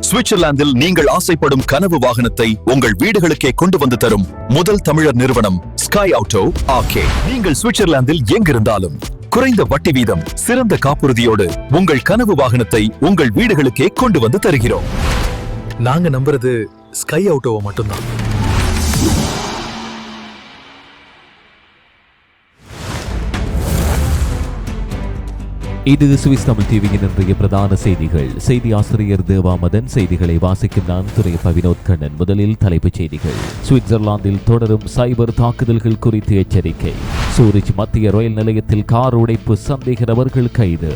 சுவிட்சர்லாந்தில் நீங்கள் ஆசைப்படும் கனவு வாகனத்தை உங்கள் வீடுகளுக்கே கொண்டு வந்து தரும் முதல் தமிழர் நிறுவனம் ஸ்கை ஆட்டோ ஆர்கேட். நீங்கள் சுவிட்சர்லாந்தில் எங்கிருந்தாலும் குறைந்த வட்டி வீதம், சிறந்த காப்புறுதியோடு உங்கள் கனவு வாகனத்தை உங்கள் வீடுகளுக்கே கொண்டு வந்து தருகிறோம். நாங்க நம்புறது ஸ்கை ஆட்டோவை மட்டும்தான். இது சுவிஸ் தமிழ் டிவியின் இன்றைய பிரதான செய்திகள். செய்தி ஆசிரியர் தேவாமதன். செய்திகளை வாசிக்கும் நான் துரையப்ப வினோத் கண்ணன். முதலில் தலைப்புச் செய்திகள். சுவிட்சர்லாந்தில் தொடரும் சைபர் தாக்குதல்கள் குறித்து எச்சரிக்கை. சூரிச் மத்திய ரயில் நிலையத்தில் கார் உடைப்பு, சந்தேக நபர்கள் கைது.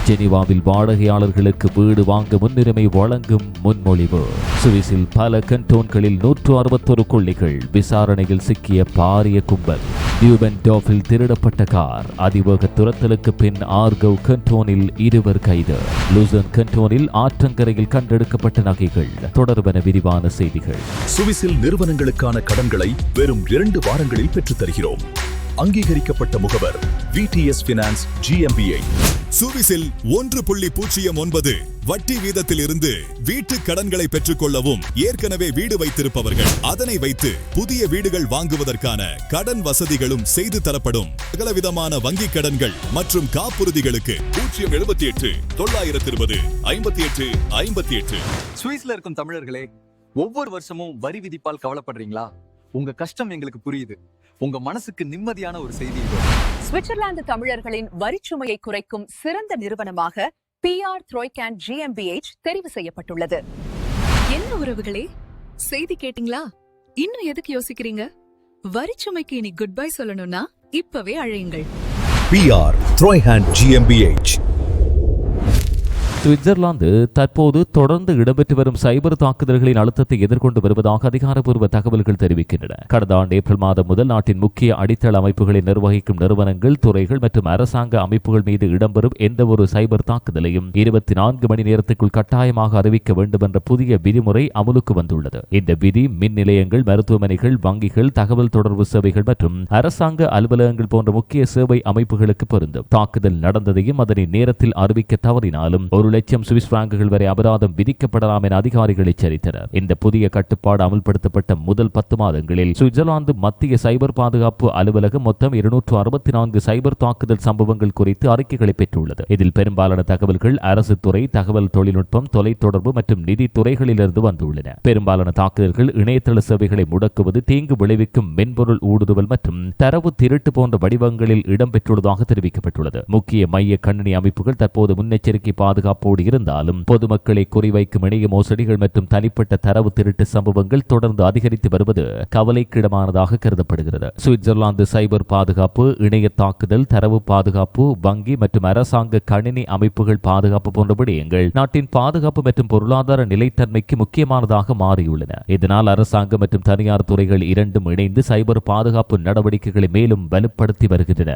ஜெனீவாவில் வாடகையாளர்களுக்கு வீடு வாங்க முன்னுரிமை வழங்கும் முன்மொழிவு. சுவிஸில் பல கண்டோன்களில் 161 கொள்ளைகள். விசாரணையில் சிக்கிய பாரிய கும்பல். டியூபென்டாஃபில் திருடப்பட்ட கார். அதிவேக துரத்தலுக்கு பின் ஆர்கவ் கண்டோனில் 2 கைது. லூசன் கண்டோனில் ஆற்றங்கரையில் கண்டெடுக்கப்பட்ட நகைகள். தொடர்பென விரிவான செய்திகள். சுவிஸில் நிறுவனங்களுக்கான கடன்களை வெறும் 2 வாரங்களில் பெற்றுத் தருகிறோம். அங்கீகரிக்கப்பட்ட முகவர் VTS Finance GmbH. சுவிஸில் 1.09 வட்டி வீதத்தில் இருந்து வீட்டு கடன்களை பெற்றுக்கொள்ளவும் ஏற்கனவே வீடு வைத்திருப்பவர்கள் அதனை வைத்து புதிய வீடுகள் வாங்குவதற்கான கடன் வசதிகளும் செய்து தரப்படும். சகலவிதமான வங்கி கடன்கள் மற்றும் காப்புறுதிகளுக்கு 078 920 58 58. சுவிஸ்ல இருக்கும் தமிழர்களே, ஒவ்வொரு வருஷமும் வரி விதிப்பால் கவலைப்படுறீங்களா? உங்க கஷ்டம் எங்களுக்கு புரியுது. உங்க மனசுக்கு நிம்மதியான ஒரு செய்தி. சுவிட்சர்லாந்து தமிழர்களின் வரிச்சுமையை குறைக்கும் சிறந்த நிறுவனமாக PR Treuhand GmbH தெரிவு செய்யப்பட்டுள்ளது. என்ன உறவுகளே, செய்தி கேட்டீங்களா? இன்னும் எதுக்கு யோசிக்கிறீங்க? வரிச்சுமைக்கு இனி குட் பை சொல்லணும்னா இப்பவே அழையுங்கள். PR Treuhand GmbH. சுவிட்சர்லாந்து தற்போது தொடர்ந்து இடம்பெற்று வரும் சைபர் தாக்குதல்களின் அழுத்தத்தை எதிர்கொண்டு வருவதாக அதிகாரப்பூர்வ தகவல்கள் தெரிவிக்கின்றன. கடந்த ஆண்டு ஏப்ரல் மாதம் முதல் நாட்டின் முக்கிய அடித்தள அமைப்புகளை நிர்வகிக்கும் நிறுவனங்கள், துறைகள் மற்றும் அரசாங்க அமைப்புகள் மீது இடம்பெறும் எந்த ஒரு சைபர் தாக்குதலையும் 24 மணி நேரத்துக்குள் கட்டாயமாக அறிவிக்க வேண்டும் என்ற புதிய விதிமுறை அமலுக்கு வந்துள்ளது. இந்த விதி மின் நிலையங்கள், மருத்துவமனைகள், வங்கிகள், தகவல் தொடர்பு சேவைகள் மற்றும் அரசாங்க அலுவலகங்கள் போன்ற முக்கிய சேவை அமைப்புகளுக்கு பொருந்தும். தாக்குதல் நடந்ததையும் அதனை நேரத்தில் அறிவிக்க தவறினாலும் 1 லட்சம் சுவிஸ் பிராங்குகள் வரை அபராதம் விதிக்கப்படலாம் என அதிகாரிகள் எச்சரித்தனர். இந்த புதிய கட்டுப்பாடு அமல்படுத்தப்பட்ட முதல் 10 மாதங்களில் சுவிட்சர்லாந்து மத்திய சைபர் பாதுகாப்பு அலுவலகம் மொத்தம் 264 சைபர் தாக்குதல் சம்பவங்கள் குறித்து அறிக்கைகளை பெற்றுள்ளது. இதில் பெரும்பாலான தகவல்கள் அரசு துறை, தகவல் தொழில்நுட்பம், தொலைத்தொடர்பு மற்றும் நிதி துறைகளிலிருந்து வந்துள்ளன. பெரும்பாலான தாக்குதல்கள் இணையதள சேவைகளை முடக்குவது, தீங்கு விளைவிக்கும் மென்பொருள் ஊடுருவல் மற்றும் தரவு திருட்டு போன்ற வடிவங்களில் இடம்பெற்றுள்ளதாக தெரிவிக்கப்பட்டுள்ளது. முக்கிய மைய கணினி அமைப்புகள் தற்போது முன்னெச்சரிக்கை பாதுகாப்பு இருந்தாலும் பொதுமக்களை குறிவைக்கும் இணைய மோசடிகள் மற்றும் தனிப்பட்ட தரவு திருட்டு சம்பவங்கள் தொடர்ந்து அதிகரித்து வருவது கவலைக்கிடமானதாக கருதப்படுகிறது. சுவிட்சர்லாந்து சைபர் பாதுகாப்பு, இணைய தாக்குதல், தரவு பாதுகாப்பு, வங்கி மற்றும் அரசாங்க கணினி அமைப்புகள் பாதுகாப்பு போன்ற விடயங்கள் நாட்டின் பாதுகாப்பு மற்றும் பொருளாதார நிலைத்தன்மைக்கு முக்கியமானதாக மாறியுள்ளன. இதனால் அரசாங்கம் மற்றும் தனியார் துறைகள் இரண்டும் இணைந்து சைபர் பாதுகாப்பு நடவடிக்கைகளை மேலும் வலுப்படுத்தி வருகின்றன.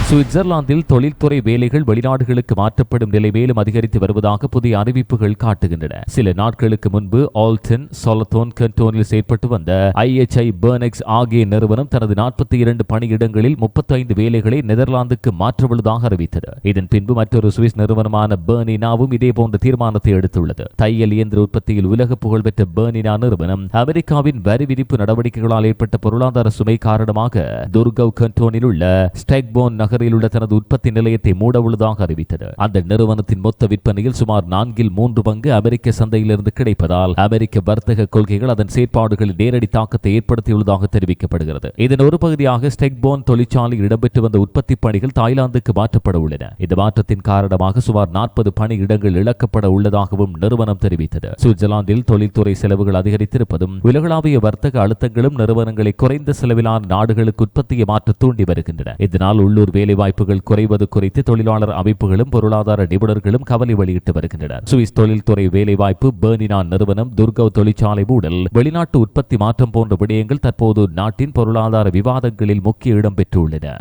சுவிட்சர்லாந்தில் தொழில்துறை வேலைகள் வெளிநாடுகளுக்கு மாற்றப்படும் நிலை மேலும் அதிகரித்து வருவதாக புதிய அறிவிப்புகள் காட்டுகின்றன. சில நாட்களுக்கு முன்பு ஆல்டன், சொலத்தோன் கண்டோனில் செயற்பட்டு வந்த IHI Bernex ஆகிய நிறுவனம் தனது 42 பணியிடங்களில் 35 வேலைகளை நெதர்லாந்துக்கு மாற்றவுள்ளதாக அறிவித்தது. இதன் பின்பு மற்றொரு சுவிஸ் நிறுவனமான பெர்னினாவும் இதேபோன்ற தீர்மானத்தை எடுத்துள்ளது. தையல் இயந்திர உற்பத்தியில் உலக புகழ்பெற்ற பெர்னினா நிறுவனம் அமெரிக்காவின் வரி விதிப்பு நடவடிக்கைகளால் ஏற்பட்ட பொருளாதார சுமை காரணமாக துர்கவ் கண்டோனில் உள்ள ஸ்டெக்போன் நகர் உள்ள தனது உற்பத்தி நிலையத்தை மூட உள்ளதாக அறிவித்தது. அந்த நிறுவனத்தின் மொத்த விற்பனையில் சுமார் 4/3 பங்கு அமெரிக்க சந்தையிலிருந்து கிடைப்பதால் அமெரிக்க வர்த்தக கொள்கைகள் அதன் செயற்பாடுகளில் நேரடி தாக்கத்தை ஏற்படுத்தியுள்ளதாக தெரிவிக்கப்படுகிறது. இதன் ஒரு பகுதியாக ஸ்டெக்போன் தொழிற்சாலையில் இடம்பெற்று வந்த உற்பத்தி பணிகள் தாய்லாந்துக்கு மாற்றப்பட உள்ளன. இந்த மாற்றத்தின் காரணமாக சுமார் 40 பணியிடங்கள் இழக்கப்பட உள்ளதாகவும் நிறுவனம் தெரிவித்தது. சுவிட்சர்லாந்தில் தொழில்துறை செலவுகள் அதிகரித்திருப்பதும் உலகளாவிய வர்த்தக அழுத்தங்களும் நிறுவனங்களை குறைந்த செலவிலான நாடுகளுக்கு உற்பத்தியை மாற்ற தூண்டி வருகின்றன. இதனால் உள்ளூர் வேலைவாய்ப்புகள் குறைவது குறித்து தொழிலாளர் அமைப்புகளும் பொருளாதார நிபுணர்களும் கவலை வெளியிட்டு வருகின்றனர். சுவிஸ் தொழில்துறை வேலைவாய்ப்பு, பெர்னினா நிறுவனம், துர்கவ் தொழிற்சாலை மூடல், வெளிநாட்டு உற்பத்தி மாற்றம் போன்ற விடயங்கள் தற்போது நாட்டின் பொருளாதார விவாதங்களில் முக்கிய இடம் பெற்றுள்ளன.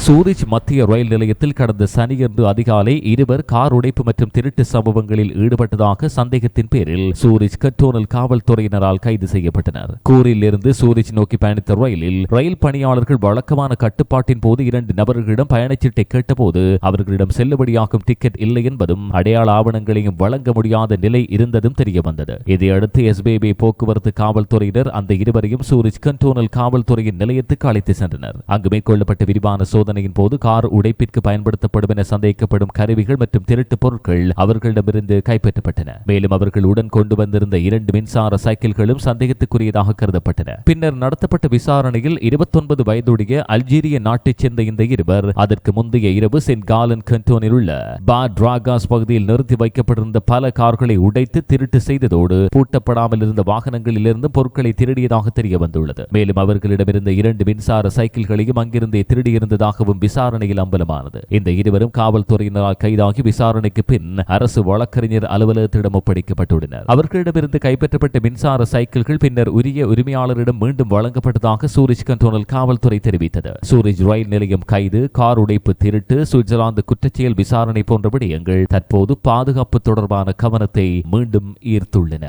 சூரிச் மத்திய ரயில் நிலையத்தில் கடந்த சனியன்று அதிகாலை இருவர் கார் உடைப்பு மற்றும் திருட்டு சம்பவங்களில் ஈடுபட்டதாக சந்தேகத்தின் பேரில் சூரிச் கட்டோனல் காவல்துறையினரால் கைது செய்யப்பட்டனர். கூரில் இருந்து சூரிச் நோக்கி பயணித்த ரயிலில் ரயில் பணியாளர்கள் வழக்கமான கட்டுப்பாட்டின் போது 2 நபர்களிடம் பயணச்சீட்டை கேட்டபோது அவர்களிடம் செல்லுபடியாகும் டிக்கெட் இல்லை என்பதும் அடையாள ஆவணங்களையும் வழங்க முடியாத நிலை இருந்ததும் தெரியவந்தது. இதையடுத்து எஸ்பிபி போக்குவரத்து காவல்துறையினர் அந்த இருவரையும் சூரிச் கட்டோனல் காவல்துறையின் நிலையத்துக்கு அழைத்து சென்றனர். அங்கு மேற்கொள்ளப்பட்ட விரிவான சோதனையின் போது கார் உடைப்பிற்கு பயன்படுத்தப்படும் என சந்தேகிக்கப்படும் கருவிகள் மற்றும் திருட்டு பொருட்கள் அவர்களிடமிருந்து கைப்பற்றப்பட்டன. மேலும் அவர்கள் உடன் கொண்டு வந்திருந்த 2 மின்சார சைக்கிள்களும் சந்தேகத்துக்குரியதாக கருதப்பட்டன. பின்னர் நடத்தப்பட்ட விசாரணையில் 29 வயதுடைய அல்ஜீரிய நாட்டைச் சேர்ந்த இந்த இருவர் அதற்கு முந்தைய இரவு சென்ட் காலன் கண்டோனில் உள்ள பாட்ராகாஸ் பகுதியில் நிறுத்தி வைக்கப்பட்டிருந்த பல கார்களை உடைத்து திருட்டு செய்ததோடு பூட்டப்படாமல் இருந்த வாகனங்களில் இருந்து பொருட்களை திருடியதாக தெரிய வந்துள்ளது. மேலும் அவர்களிடமிருந்த 2 மின்சார சைக்கிள்களையும் அங்கிருந்தே திருடியிருந்ததாகவும் விசாரணையில் அம்பலமானது. இந்த இருவரும் காவல்துறையினரால் கைதாகி விசாரணைக்கு பின் அரசு வழக்கறிஞர் அலுவலகத்திடம் ஒப்படைக்கப்பட்டுள்ளனர். அவர்களிடமிருந்து கைப்பற்றப்பட்ட மின்சார சைக்கிள்கள் பின்னர் உரிய உரிமையாளரிடம் மீண்டும் வழங்கப்பட்டதாக சூரிச் கண்டோனல் காவல்துறை தெரிவித்தது. சூரிச் ரயில் நிலையம் கைது, கார் உடைப்பு, திருட்டு, சுவிட்சர்லாந்து குற்றச்செயல் விசாரணை போன்ற விடயங்கள் தற்போது பாதுகாப்பு தொடர்பான கவனத்தை மீண்டும் ஈர்த்துள்ளன.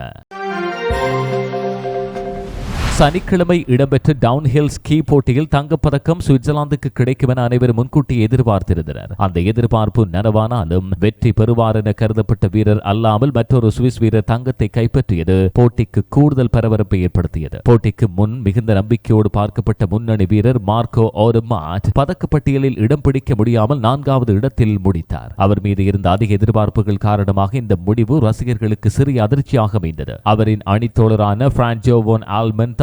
சனிக்கிழமை இடம்பெற்ற டவுன்ஹில் ஸ்கீ போட்டியில் தங்கப்பதக்கம் சுவிட்சர்லாந்துக்கு கிடைக்கும் என அனைவரும் முன்கூட்டியே எதிர்பார்த்திருந்தனர். அந்த எதிர்பார்ப்பு நனவானாலும் வெற்றி பெறுவார் என கருதப்பட்ட வீரர் அல்லாமல் மற்றொரு சுவிஸ் வீரர் தங்கத்தை கைப்பற்றியது போட்டிக்கு கூடுதல் பரபரப்பை ஏற்படுத்தியது. போட்டிக்கு முன் மிகுந்த நம்பிக்கையோடு பார்க்கப்பட்ட முன்னணி வீரர் மார்க்கோ ஓடமாட் பதக்கப்பட்டியலில் இடம் பிடிக்க முடியாமல் 4வது இடத்தில் முடித்தார். அவர் மீது இருந்த அதிக எதிர்பார்ப்புகள் காரணமாக இந்த முடிவு ரசிகர்களுக்கு சிறிய அதிர்ச்சியாக அமைந்தது. அவரின் அணித்தோழரான பிரான்சோ வான் ஆல்மன்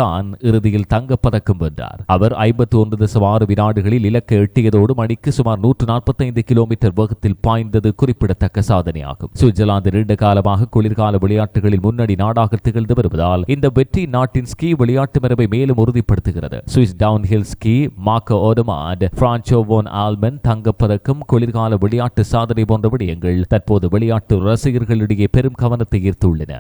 இறுதியில் தங்கப்பதக்கம் வென்றார். அவர் 51.6 வினாடிகளில் இலக்கை எட்டியதோடு மணிக்கு சுமார் 145 கிலோமீட்டர் வேகத்தில் பாய்ந்தது குறிப்பிடத்தக்க சாதனையாகும். சுவிட்சர்லாந்து நீண்ட காலமாக குளிர்கால விளையாட்டுகளில் முன்னணி நாடாக திகழ்ந்து வருவதால் இந்த வெற்றி நாட்டின் ஸ்கீ விளையாட்டு மரபை மேலும் உறுதிப்படுத்துகிறது. சுவிஸ் டவுன்ஹில் ஸ்கீ, மார்க்கோ ஓடமாட், பிரான்சோ வான் ஆல்மன் தங்கப்பதக்கம், குளிர்கால விளையாட்டு சாதனை போன்ற விடயங்கள் தற்போது விளையாட்டு ரசிகர்களிடையே பெரும் கவனத்தை ஈர்த்துள்ளன.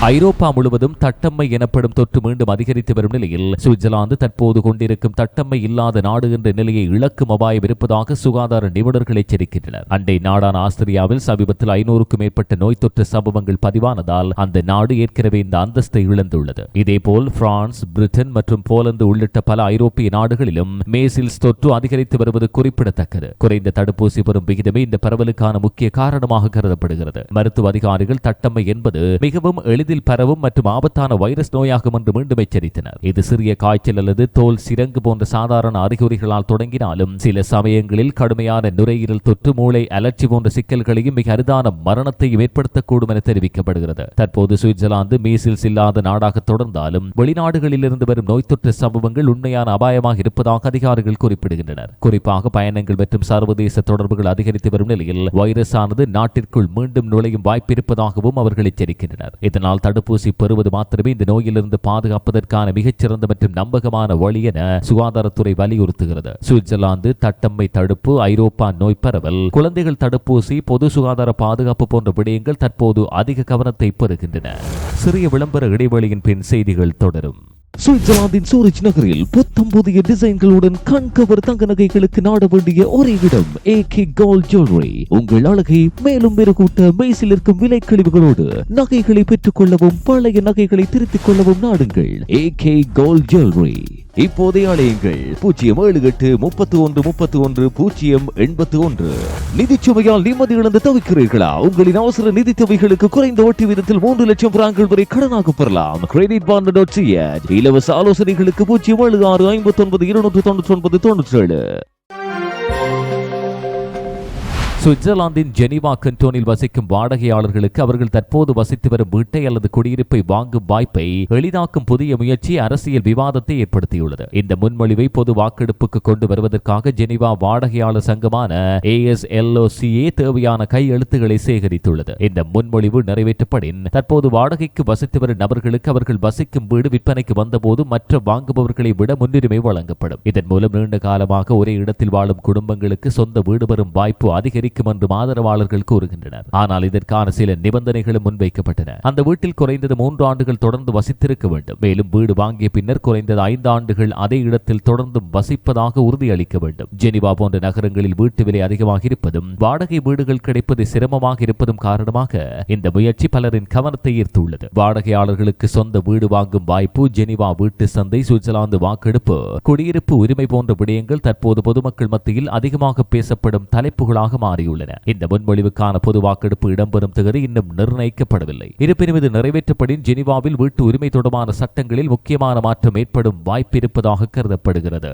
ஐரோப்பா முழுவதும் தட்டம்மை எனப்படும் தொற்று மீண்டும் அதிகரித்து வரும் நிலையில் சுவிட்சர்லாந்து தற்போது கொண்டிருக்கும் தட்டம்மை இல்லாத நாடு என்ற நிலையை இழக்கும் அபாயம் இருப்பதாக சுகாதார நிபுணர்கள் எச்சரிக்கின்றனர். அண்டை நாடான ஆஸ்திரியாவில் சமீபத்தில் 500க்கும் மேற்பட்ட நோய் தொற்று சம்பவங்கள் பதிவானதால் அந்த நாடு ஏற்கனவே இந்த அந்தஸ்தை இழந்துள்ளது. இதேபோல் பிரான்ஸ், பிரிட்டன் மற்றும் போலந்து உள்ளிட்ட பல ஐரோப்பிய நாடுகளிலும் மேசில்ஸ் தொற்று அதிகரித்து வருவது குறிப்பிடத்தக்கது. குறைந்த தடுப்பூசி பெறும் விகிதமே இந்த பரவலுக்கான முக்கிய காரணமாக கருதப்படுகிறது. மருத்துவ அதிகாரிகள் தட்டம்மை என்பது மிகவும் எளிதில் பரவும் மற்றும் ஆபத்தான வைரஸ் நோயாகும் என்று மீண்டும் எச்சரித்தனர். இது சிறிய காய்ச்சல் அல்லது தோல் சிரங்கு போன்ற சாதாரண அறிகுறிகளால் தொடங்கினாலும் சில சமயங்களில் கடுமையான நுரையீரல் தொற்று, மூளை அலர்ச்சி போன்ற சிக்கல்களையும் மிக அரிதான மரணத்தையும் ஏற்படுத்தக்கூடும் என தெரிவிக்கப்படுகிறது. தற்போது சுவிட்சர்லாந்து மீசில்ஸ் இல்லாத நாடாக தொடர்ந்தாலும் வெளிநாடுகளில் இருந்து வரும் நோய் தொற்று சம்பவங்கள் உண்மையான அபாயமாக இருப்பதாக அதிகாரிகள் குறிப்பிடுகின்றனர். குறிப்பாக பயணங்கள் மற்றும் சர்வதேச தொடர்புகள் அதிகரித்து வரும் நிலையில் வைரஸ் ஆனது நாட்டிற்குள் மீண்டும் நுழையும் வாய்ப்பு இருப்பதாகவும் அவர்கள் எச்சரிக்கின்றனர். இதனால் தடுப்பூசி பெறுவது மாத்திரமே இந்த நோயிலிருந்து பாதுகாப்பதற்கான மிகச்சிறந்த மற்றும் நம்பகமான வழி என சுகாதாரத்துறை வலியுறுத்துகிறது. சுவிட்சர்லாந்து தட்டம்மை தடுப்பு, ஐரோப்பா நோய் பரவல், குழந்தைகள் தடுப்பூசி, பொது சுகாதார பாதுகாப்பு போன்ற விடயங்கள் தற்போது அதிக கவனத்தை பெறுகின்றன. சிறிய விளம்பர இடைவெளியின் பின் செய்திகள் தொடரும். சுவிட்சர்லாந்தின் சூரிச் நகரில் புத்தம் புதிய டிசைன்களுடன் கண்கவர் தங்க நகைகளுக்கு நாட வேண்டிய ஒரே இடம் AK கோல்ட் ஜுவல்லரி. உங்கள் அழகை மேலும் மெருகூட்ட மெய்சில் இருக்கும் விலை கழிவுகளோடு நகைகளை பெற்றுக் கொள்ளவும் பழைய நகைகளை திருத்திக் கொள்ளவும் நாடுங்கள் AK கோல்ட் ஜுவல்லரி. இப்போதைய அழையுங்கள் 07831310081. நிதிச்சுமையால் நிம்மதி இழந்து தவிக்கிறீர்களா? உங்களின் அவசர நிதி தேவைகளுக்கு குறைந்த வட்டி வீதத்தில் 3 லட்சம் பிராங்குகள் வரை கடனாக பெறலாம். கிரெடிட் பாண்ட்.ch. இலவச ஆலோசனைகளுக்கு 076592997. சுவிட்சர்லாந்தின் ஜெனீவா கண்டோனில் வசிக்கும் வாடகையாளர்களுக்கு அவர்கள் தற்போது வசித்து வரும் வீட்டை அல்லது குடியிருப்பை வாங்கும் வாய்ப்பை எளிதாக்கும் புதிய முயற்சி அரசியல் விவாதத்தை ஏற்படுத்தியுள்ளது. இந்த முன்மொழிவை பொது வாக்கெடுப்புக்கு கொண்டு வருவதற்காக ஜெனீவா வாடகையாளர் சங்கமான ASLOCA தேவையான கையெழுத்துக்களை சேகரித்துள்ளது. இந்த முன்மொழிவு நிறைவேற்றப்படின் தற்போது வாடகைக்கு வசித்து வரும் நபர்களுக்கு அவர்கள் வசிக்கும் வீடு விற்பனைக்கு வந்தபோது மற்ற வாங்குபவர்களை விட முன்னுரிமை வழங்கப்படும். இதன் மூலம் நீண்ட காலமாக ஒரே இடத்தில் வாழும் குடும்பங்களுக்கு சொந்த வீடு பெறும் வாய்ப்பு அதிகரிக்கும் அளிக்கும் என்று ஆதரவாளர்கள் கூறுகின்றனர். ஆனால் இதற்கான சில நிபந்தனைகளும் முன்வைக்கப்பட்டன. அந்த வீட்டில் குறைந்தது 3 ஆண்டுகள் தொடர்ந்து வசித்திருக்க வேண்டும். மேலும் வீடு வாங்கிய பின்னர் குறைந்தது 5 ஆண்டுகள் அதே இடத்தில் தொடர்ந்து வசிப்பதாக உறுதியளிக்க வேண்டும். ஜெனீவா போன்ற நகரங்களில் வீட்டு விலை அதிகமாக இருப்பதும் வாடகை வீடுகள் கிடைப்பது சிரமமாக இருப்பதும் காரணமாக இந்த முயற்சி பலரின் கவனத்தை ஈர்த்துள்ளது. வாடகையாளர்களுக்கு சொந்த வீடு வாங்கும் வாய்ப்பு, ஜெனீவா வீட்டு சந்தை, சுவிட்சர்லாந்து வாக்கெடுப்பு, குடியிருப்பு உரிமை போன்ற விடயங்கள் தற்போது பொதுமக்கள் மத்தியில் அதிகமாக பேசப்படும் தலைப்புகளாக மாறியுள்ளன. இந்த முன்மொழிவுக்கான பொது வாக்கெடுப்பு இடம்பெறும் தேதி இன்னும் நிர்ணயிக்கப்படவில்லை. இருப்பினும் இது நிறைவேற்றப்படின் ஜெனீவாவில் வீட்டு உரிமை தொடர்பான சட்டங்களில் முக்கியமான மாற்றம் ஏற்படும் வாய்ப்பு இருப்பதாக கருதப்படுகிறது.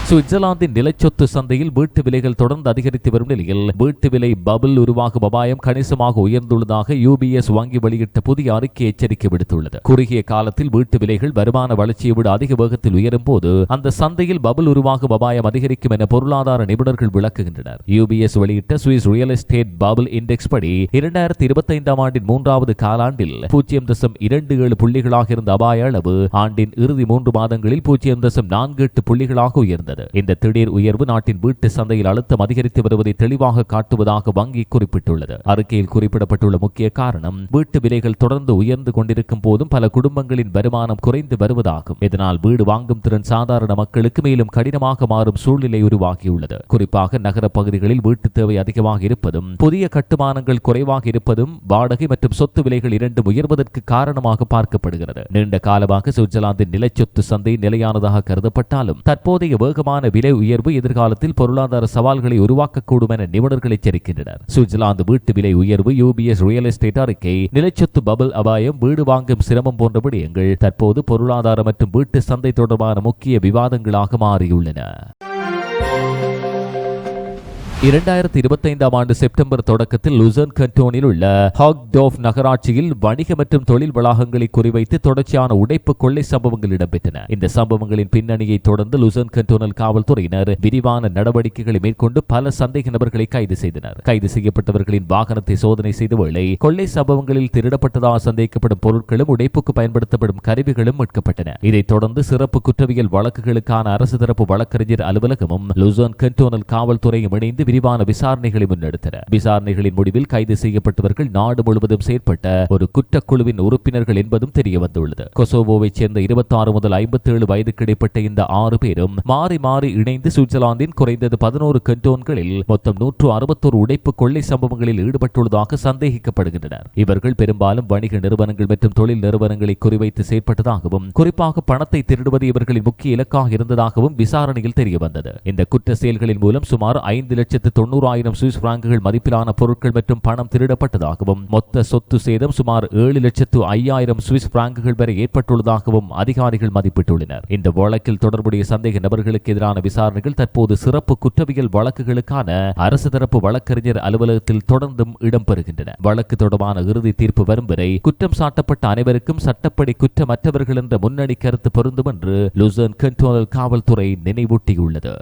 சுவிட்சர்லாந்தின் நிலச்சொத்து சந்தையில் வீட்டு விலைகள் தொடர்ந்து அதிகரித்து வரும் நிலையில் வீட்டு விலை பபிள் உருவாகும் அபாயம் கணிசமாக உயர்ந்துள்ளதாக UBS வங்கி வெளியிட்ட புதிய அறிக்கை எச்சரிக்கை விடுத்துள்ளது. குறுகிய காலத்தில் வீட்டு விலைகள் வருமான வளர்ச்சியை விட அதிக வேகத்தில் உயரும் போது அந்த சந்தையில் பபிள் உருவாகும் அபாயம் அதிகரிக்கும் என பொருளாதார நிபுணர்கள் விளக்குகின்றனர். UBS வெளியிட்ட Swiss real estate bubble index படி 2025 ஆண்டின் 3வது காலாண்டில் 0.27 புள்ளிகளாக இருந்த அபாய அளவு ஆண்டின் இறுதி 3 மாதங்களில் 0.48 புள்ளிகளாக உயர்ந்தது. இந்த திடீர் உயர்வு நாட்டின் வீட்டு சந்தையில் அழுத்தம் அதிகரித்து வருவதை தெளிவாக காட்டுவதாக வங்கி குறிப்பிட்டுள்ளது. அறிக்கையில் குறிப்பிடப்பட்டுள்ள முக்கிய காரணம் வீட்டு விலைகள் தொடர்ந்து உயர்ந்து கொண்டிருக்கும் போதும் பல குடும்பங்களின் வருமானம் குறைந்து வருவதாகும். இதனால் வீடு வாங்கும் திறன் சாதாரண மக்களுக்கு மேலும் கடினமாக மாறும் சூழ்நிலை உருவாகியுள்ளது. குறிப்பாக நகர பகுதிகளில் வீட்டு தேவை அதிகமாக இருப்பதும் புதிய கட்டுமானங்கள் குறைவாக இருப்பதும் வாடகை மற்றும் சொத்து விலைகள் இரண்டும் உயர்வதற்கு காரணமாக பார்க்கப்படுகிறது. நீண்ட காலமாக சுவிட்சர்லாந்தின் நிலச்சொத்து சந்தை நிலையானதாக கருதப்பட்டாலும் தற்போதைய வேகமான விலை உயர்வு எதிர்காலத்தில் பொருளாதார சவால்களை உருவாக்கக்கூடும் என நிபுணர்கள் எச்சரிக்கின்றனர். சுவிட்சர்லாந்து வீட்டு விலை உயர்வு, UBS ரியல் எஸ்டேட் அறிக்கை, நிலச்சொத்து பபிள் அபாயம், வீடு வாங்கும் சிரமம் போன்ற விடயங்கள் தற்போது பொருளாதார மற்றும் வீட்டு சந்தை தொடர்பான முக்கிய விவாதங்களாக மாறியுள்ளன. 2025 ஆண்டு செப்டம்பர் தொடக்கத்தில் லுசர்ன் கண்டோனில் உள்ள ஹாக்டோஃப் நகராட்சியில் வணிக மற்றும் தொழில் வளாகங்களை குறிவைத்து தொடர்ச்சியான உடைப்பு கொள்ளை சம்பவங்கள் இடம்பெற்றன. இந்த சம்பவங்களின் பின்னணியை தொடர்ந்து லுசர்ன் கண்டோனல் காவல்துறையினர் விரிவான நடவடிக்கைகளை மேற்கொண்டு பல சந்தேக நபர்களை கைது செய்தனர். கைது செய்யப்பட்டவர்களின் வாகனத்தை சோதனை செய்த வேளை கொள்ளை சம்பவங்களில் திருடப்பட்டதாக சந்தேகிக்கப்படும் பொருட்களும் உடைப்புக்கு பயன்படுத்தப்படும் கருவிகளும் மீட்கப்பட்டன. இதைத் தொடர்ந்து சிறப்பு குற்றவியல் வழக்குகளுக்கான அரசு தரப்பு வழக்கறிஞர் அலுவலகமும் லுசர்ன் கண்டோனல் காவல்துறையும் இணைந்து விரிவான விசாரணைகளை முன்னெடுத்தன. விசாரணைகளின் முடிவில் கைது செய்யப்பட்டவர்கள் நாடு முழுவதும் செயற்பட்ட ஒரு குற்றக்குழுவின் உறுப்பினர்கள் என்பதும் தெரிய வந்துள்ளது. கொசோவோவைச் சேர்ந்த 26 முதல் 57 வயதுக்கு இடைப்பட்ட இந்த 6 பேரும் மாறி மாறி இணைந்து சுவிட்சர்லாந்தின் குறைந்தது 11 கண்டோன்களில் மொத்தம் 161 உடைப்பு கொள்ளை சம்பவங்களில் ஈடுபட்டுள்ளதாக சந்தேகிக்கப்படுகின்றனர். இவர்கள் பெரும்பாலும் வணிக நிறுவனங்கள் மற்றும் தொழில் நிறுவனங்களை குறிவைத்து செயற்பட்டதாகவும் குறிப்பாக பணத்தை திருடுவது இவர்களின் முக்கிய இலக்காக இருந்ததாகவும் விசாரணையில் தெரிய வந்தது. இந்த குற்ற செயல்களின் மூலம் சுமார் 5,90,000 சுவிஸ் பிராங்குகள் மதிப்பிலான பொருட்கள் மற்றும் பணம் திருடப்பட்டதாகவும் மொத்த சொத்து சேதம் சுமார் 7,05,000 சுவிஸ் பிராங்குகள் வரை ஏற்பட்டுள்ளதாகவும் அதிகாரிகள் மதிப்பிட்டுள்ளனர். இந்த வழக்கில் தொடர்புடைய சந்தேக நபர்களுக்கு எதிரான விசாரணைகள் தற்போது சிறப்பு குற்றவியல் வழக்குகளுக்கான அரசு தரப்பு வழக்கறிஞர் அலுவலகத்தில் தொடர்ந்தும் இடம்பெறுகின்றன. வழக்கு தொடர்பான இறுதி தீர்ப்பு வரும் வரை குற்றம் சாட்டப்பட்ட அனைவருக்கும் சட்டப்படி குற்றமற்றவர்கள் என்ற முன்னணி கருத்து பொருந்தும் என்று லுசர்ன் கண்டோனல் காவல்துறை நினைவூட்டியுள்ளது.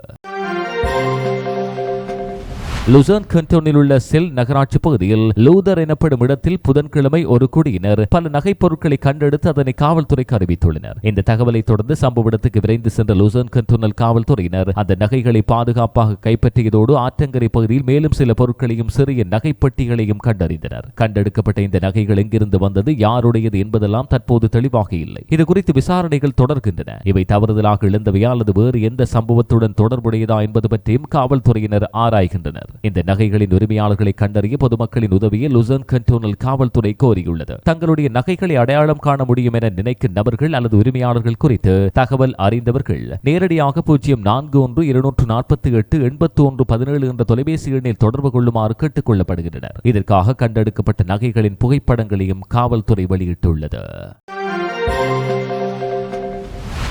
லுசர்ன் கண்டோனில் உள்ள செல் நகராட்சி பகுதியில் லூதர் எனப்படும் இடத்தில் புதன்கிழமை ஒரு குடியினர் பல நகை பொருட்களை கண்டெடுத்து அதனை காவல்துறைக்கு அறிவித்துள்ளனர். இந்த தகவலை தொடர்ந்து சம்பவ இடத்துக்கு விரைந்து சென்ற லுசர்ன் கண்டோனல் காவல்துறையினர் அந்த நகைகளை பாதுகாப்பாக கைப்பற்றியதோடு ஆற்றங்கரை பகுதியில் மேலும் சில பொருட்களையும் சிறிய நகைப்பட்டிகளையும் கண்டறிந்தனர். கண்டெடுக்கப்பட்ட இந்த நகைகள் எங்கிருந்து வந்தது, யாருடையது என்பதெல்லாம் தற்போது தெளிவாக இல்லை. இது குறித்து விசாரணைகள் தொடர்கின்றன. இவை தவறுதலாக எழுந்தவையா அல்லது வேறு எந்த சம்பவத்துடன் தொடர்புடையதா என்பது பற்றியும் காவல்துறையினர் ஆராய்கின்றனர். இந்த நகைகளின் உரிமையாளர்களை கண்டறிய பொதுமக்களின் உதவியை லுசர்ன் கண்டோனல் காவல்துறை கோரியுள்ளது. தங்களுடைய நகைகளை அடையாளம் காண முடியும் என நினைக்கும் நபர்கள் அல்லது உரிமையாளர்கள் குறித்து தகவல் அறிந்தவர்கள் நேரடியாக 0412488117 என்ற தொலைபேசி எண்ணில் தொடர்பு கொள்ளுமாறு கேட்டுக் கொள்ளப்படுகின்றனர். இதற்காக கண்டெடுக்கப்பட்ட நகைகளின் புகைப்படங்களையும் காவல்துறை வெளியிட்டுள்ளது.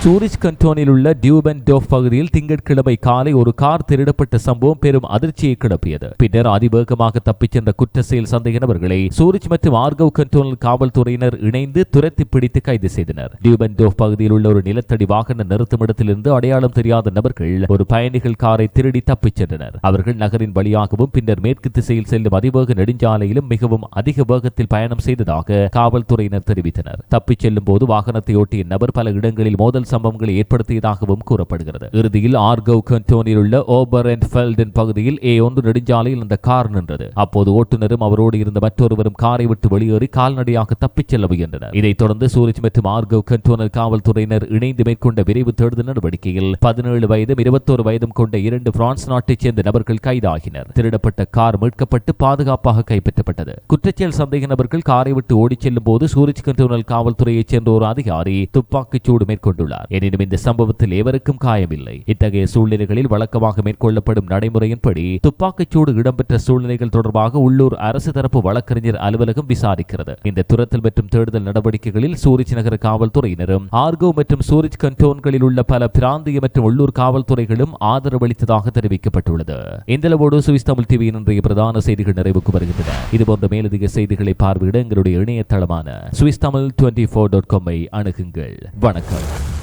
சூரிச் கண்டோனில் உள்ள டியூபென்டோஃப் பகுதியில் திங்கட்கிழமை காலை ஒரு கார் திருடப்பட்ட சம்பவம் பெரும் அதிர்ச்சியை கிளப்பியது. பின்னர் அதிவேகமாக தப்பிச் சென்ற குற்ற செயல் சந்தேக நபர்களை சூரிச் மற்றும் ஆர்கவ் கண்டோனல் காவல்துறையினர் இணைந்து துரத்தி பிடித்து கைது செய்தனர். டியூபென்டோஃப் பகுதியில் உள்ள ஒரு நிலத்தடி வாகன நிறுத்துமிடத்திலிருந்து அடையாளம் தெரியாத நபர்கள் ஒரு பயணிகள் காரை திருடி தப்பிச் சென்றனர். அவர்கள் நகரின் வழியாகவும் பின்னர் மேற்கு திசையில் செல்லும் அதிவேக நெடுஞ்சாலையிலும் மிகவும் அதிக வேகத்தில் பயணம் செய்ததாக காவல்துறையினர் தெரிவித்தனர். தப்பிச் செல்லும் போது வாகனத்தை ஓட்டிய நபர் பல இடங்களில் மோதல் சம்பவங்களை ஏற்படுத்தியதாகவும் கூறப்படுகிறது. இறுதியில் ஆர்கவ் கண்டோனில் உள்ள ஓபர் அண்ட் ஃபெல்டன் பகுதியில் A1 நெடுஞ்சாலையில் அந்த கார் நின்றது. அப்போது ஓட்டுநரும் அவரோடு இருந்த மற்றொருவரும் காரை விட்டு வெளியேறி கால்நடையாக தப்பிச் செல்ல முயன்றனர். இதைத் தொடர்ந்து சூரிச் மற்றும் ஆர்கவ் கண்டோனல் காவல்துறையினர் இணைந்து மேற்கொண்ட விரைவு தேடுதல் நடவடிக்கையில் 17 வயதும் 21 வயதும் கொண்ட 2 பிரான்ஸ் நாட்டைச் சேர்ந்த நபர்கள் கைதாகினர். திருடப்பட்ட கார் மீட்கப்பட்டு பாதுகாப்பாக கைப்பற்றப்பட்டது. குற்றச்செயல் சந்தேக நபர்கள் காரை விட்டு ஓடிச் செல்லும் போது சூரிச் கண்டோனல் காவல்துறையைச் சேர்ந்த ஒரு அதிகாரி துப்பாக்கிச் சூடு மேற்கொண்டுள்ளார். எனினும் இந்த சம்பவத்தில் எவருக்கும் காயமில்லை. இத்தகைய சூழ்நிலைகளில் வழக்கமாக மேற்கொள்ளப்படும் நடைமுறையின்படி துப்பாக்கிச் சூடு இடம்பெற்ற சூழ்நிலைகள் தொடர்பாக உள்ளூர் அரசு தரப்பு வழக்கறிஞர் அலுவலகம் விசாரிக்கிறது. இந்த துரத்தல் மற்றும் தேடுதல் நடவடிக்கைகளில் சூரிச் நகர காவல்துறையினரும் ஆர்கவ் மற்றும் சூரிச் கண்டோன்களில் உள்ள பல பிராந்திய மற்றும் உள்ளூர் காவல்துறைகளும் ஆதரவளித்ததாக தெரிவிக்கப்பட்டுள்ளது. இந்தளவோடு சுவிஸ் தமிழ் டிவியின் இன்றைய பிரதான செய்திகள் நிறைவுக்கு வருகின்றன. இதுபோன்ற மேலதிக செய்திகளை பார்வையிட எங்களுடைய இணையதளமான swistamil24.com-ஐ அணுகுங்கள். வணக்கம்.